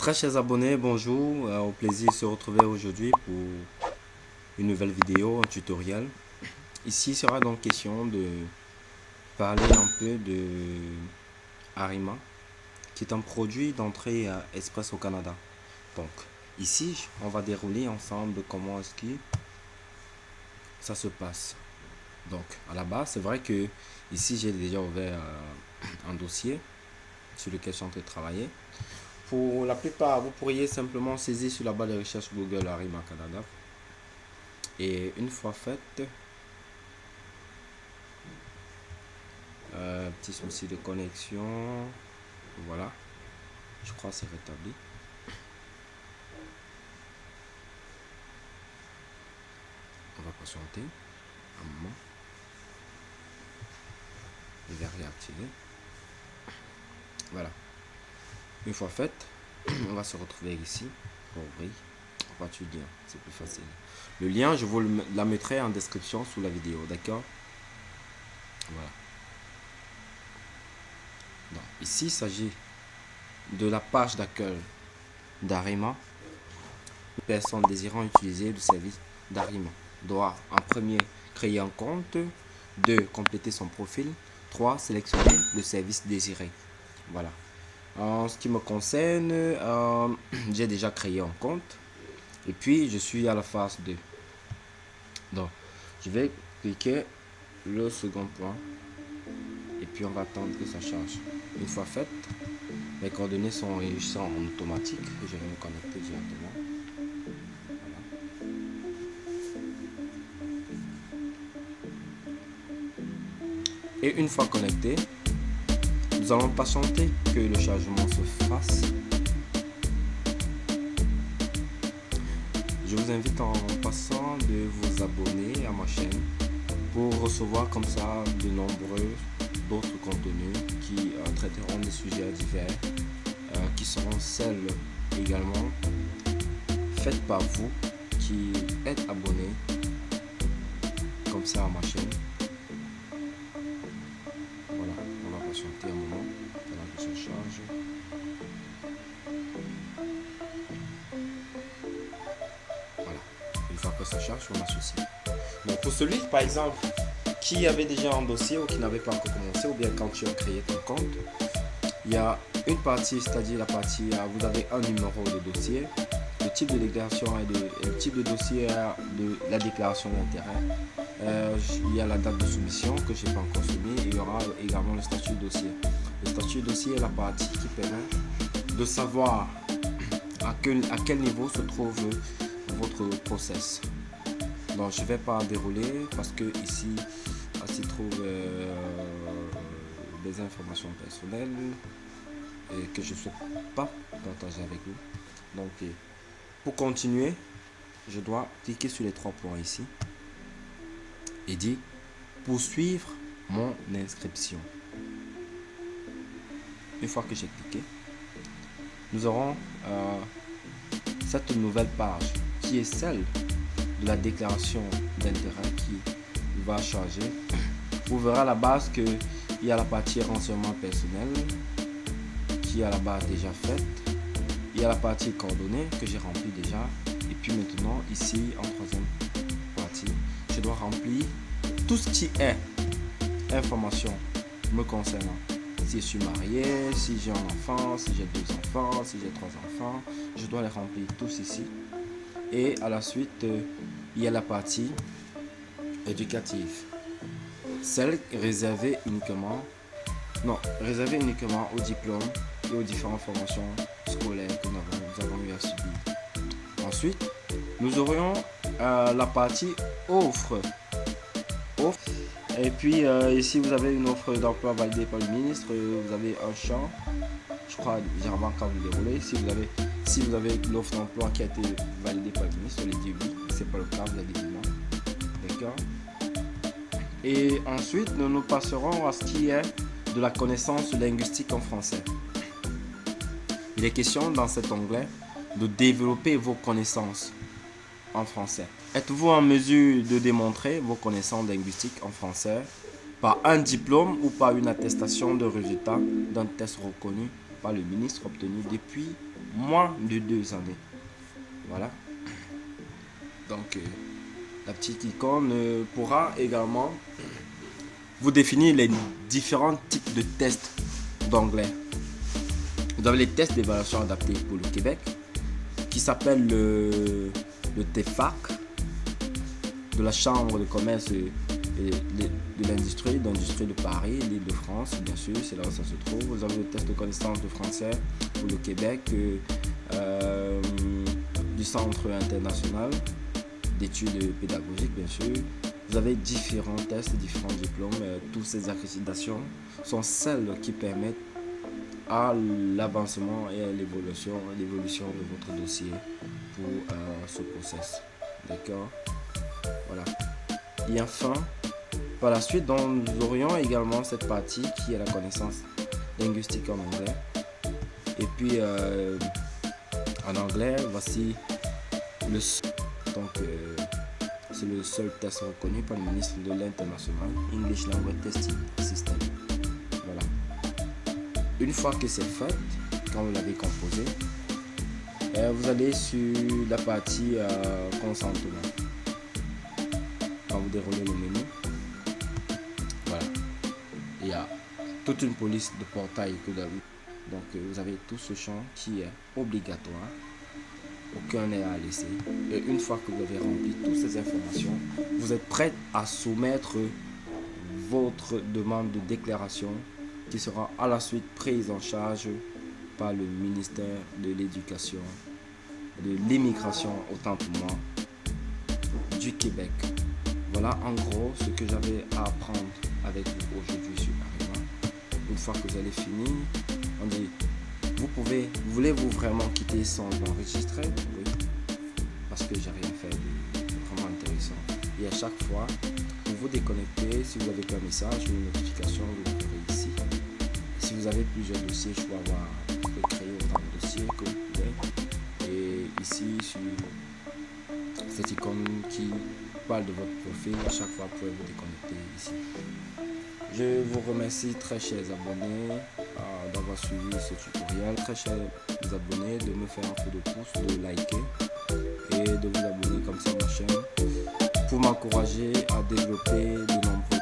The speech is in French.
Très chers abonnés, bonjour, au plaisir de se retrouver aujourd'hui pour une nouvelle vidéo, un tutoriel. Ici sera donc question de parler un peu de Arima, qui est un produit d'entrée express au Canada. Donc ici, on va dérouler ensemble comment est-ce que ça se passe. Donc à la base, c'est vrai que ici j'ai déjà ouvert un dossier sur lequel je suis en train de travailler. Pour la plupart, vous pourriez simplement saisir sur la barre de recherche Google Arima Canada. Et une fois faite, petit souci de connexion, voilà, je crois que c'est rétabli. On va patienter un moment. Je vais réactiver. Voilà. Une fois faite, on va se retrouver ici pour ouvrir. On va tout dire, c'est plus facile. Le lien, je vous la mettrai en description sous la vidéo, d'accord? Voilà. Donc, ici, il s'agit de la page d'accueil d'Arima. Une personne désirant utiliser le service d'Arima doit en premier créer un compte, 2 compléter son profil, 3 sélectionner le service désiré. Voilà. En ce qui me concerne, j'ai déjà créé un compte et puis je suis à la phase 2. Donc, je vais cliquer le second point et puis on va attendre que ça charge. Une fois fait, mes coordonnées sont enregistrées en automatique et je vais me connecter directement. Et une fois connecté, nous allons patienter que le chargement se fasse. Je vous invite en passant de vous abonner à ma chaîne pour recevoir comme ça de nombreux d'autres contenus qui traiteront des sujets divers, qui seront celles également faites par vous qui êtes abonnés comme ça à ma chaîne. Voilà, on va patienter un moment pendant que ça charge. Voilà, une fois que ça charge, on associe. Donc pour celui par exemple qui avait déjà un dossier ou qui n'avait pas encore commencé, ou bien quand tu as créé ton compte, il y a une partie, c'est-à-dire la partie, vous avez un numéro de dossier, le type de déclaration et le type de dossier de la déclaration d'intérêt. Il y a la date de soumission que je n'ai pas encore soumis. Il y aura également le statut de dossier. Le statut de dossier est la partie qui permet de savoir à quel niveau se trouve votre process. Donc je ne vais pas dérouler parce que ici s'y trouve des informations personnelles et que je ne souhaite pas partager avec vous. Donc pour continuer, je dois cliquer sur les 3 points ici et dire poursuivre mon inscription. Une fois que j'ai cliqué, nous aurons cette nouvelle page qui est celle de la déclaration d'intérêt qui va charger. Vous verrez à la base qu'il y a la partie renseignement personnel qui est à la base déjà faite. Il y a la partie coordonnées que j'ai remplie déjà. Et puis maintenant, ici, en troisième partie, je dois remplir tout ce qui est information me concernant. Si je suis marié, si j'ai un enfant, si j'ai 2 enfants, si j'ai 3 enfants, je dois les remplir tous ici. Et à la suite, il y a la partie éducative. Celle réservée uniquement aux diplômes et aux différentes formations scolaires que nous avons eu à subir. Ensuite, nous aurions la partie offre. Et puis ici, vous avez une offre d'emploi validée par le ministre. Vous avez un champ. Je crois légèrement quand vous déroulez. Si vous avez l'offre d'emploi qui a été validée par le ministre, les dit oui. Si ce n'est pas le cas, vous allez dire non. D'accord. Et ensuite, nous passerons à ce qui est de la connaissance linguistique en français. Il est question dans cet onglet de développer vos connaissances en français. Êtes-vous en mesure de démontrer vos connaissances linguistiques en français par un diplôme ou par une attestation de résultat d'un test reconnu par le ministre obtenu depuis moins de 2 années. Voilà. Donc, la petite icône pourra également vous définir les différents types de tests d'anglais. Vous avez les tests d'évaluation adaptés pour le Québec, qui s'appelle le TEFAC, de la Chambre de commerce et de l'industrie de Paris, l'Île-de-France, bien sûr, c'est là où ça se trouve. Vous avez le test de connaissance de français pour le Québec, du Centre international d'études pédagogiques, bien sûr. Vous avez différents tests, différents diplômes. Toutes ces accréditations sont celles qui permettent à l'avancement et à l'évolution de votre dossier pour ce process. D'accord? Voilà. Et enfin, par la suite, donc, nous aurions également cette partie qui est la connaissance linguistique en anglais. Et puis, en anglais, voici le c'est le seul test reconnu par le ministre de l'International English Language Testing System. Voilà. Une fois que c'est fait, quand vous l'avez composé, vous allez sur la partie consentement. Quand vous déroulez le menu, voilà, il y a toute une police de portail que vous avez. Donc vous avez tout ce champ qui est obligatoire, aucun n'est à laisser. Et une fois que vous avez rempli toutes ces informations, vous êtes prêt à soumettre votre demande de déclaration qui sera à la suite prise en charge par le ministère de l'Éducation, de l'Immigration, autant pour moi, du Québec. Voilà en gros ce que j'avais à apprendre avec vous aujourd'hui sur Arriva. Une fois que vous allez finir, on dit, voulez-vous vraiment quitter sans enregistrer? Oui, parce que j'ai rien fait de vraiment intéressant. Et à chaque fois, vous vous déconnectez, si vous avez un message ou une notification, vous le verrez ici. Si vous avez plusieurs dossiers, je peux créer autant de dossiers que vous pouvez. Et ici, sur cette icône qui parle de votre profil, à chaque fois, vous pouvez vous déconnecter ici. Je vous remercie, très chers abonnés, d'avoir suivi ce tutoriel. Très chers abonnés, de me faire un peu de pouce, de liker et de vous abonner comme ça à ma chaîne pour m'encourager à développer de nombreux